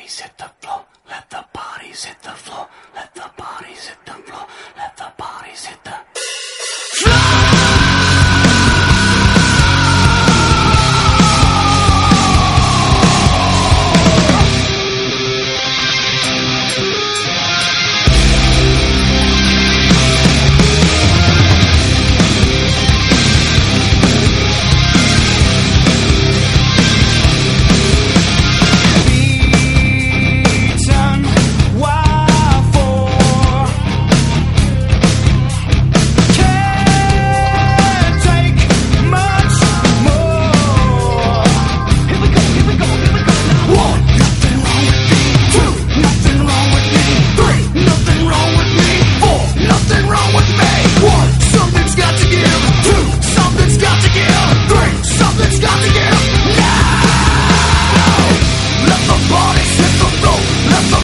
bodies hit the floor. Let the bodies hit the floor. Let the bodies hit the floor. Let the bodies hit the bodies